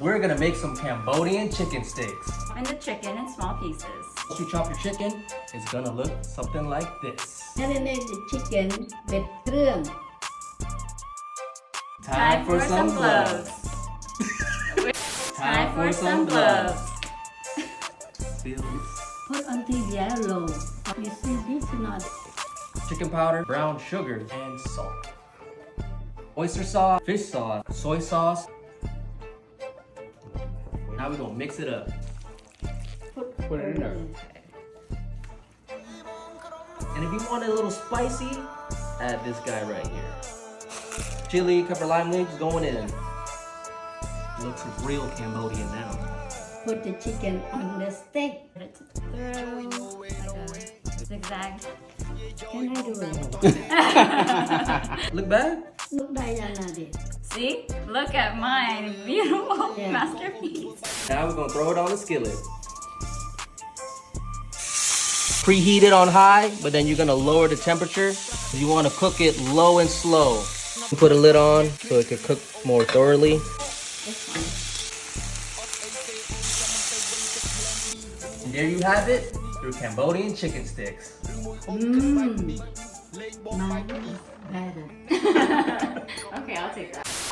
We're gonna make some Cambodian chicken sticks. And the chicken in small pieces. Once you chop your chicken, it's gonna look something like this. Marinate the chicken with เครื่อง Time for some gloves. Time for some gloves. Feels. Put until yellow. You see this not Chicken powder, brown sugar, and salt. Oyster sauce, fish sauce, soy sauce. Now we're gonna mix it up. Put it in there. And if you want it a little spicy, add this guy right here. Chili, pepper, lime leaves going in. Looks real Cambodian now. put the chicken on the stick. Through like a zigzag. Can I do it? Look bad? Look Diana did. See? Look at my beautiful Yeah. masterpiece. Now we're gonna throw it on the skillet. Preheat it on high, but then you're gonna lower the temperature. You wanna cook it low and slow. Put a lid on so it can cook more thoroughly. And there you have it, your Cambodian chicken sticks. Mine is better. Okay, I'll take that.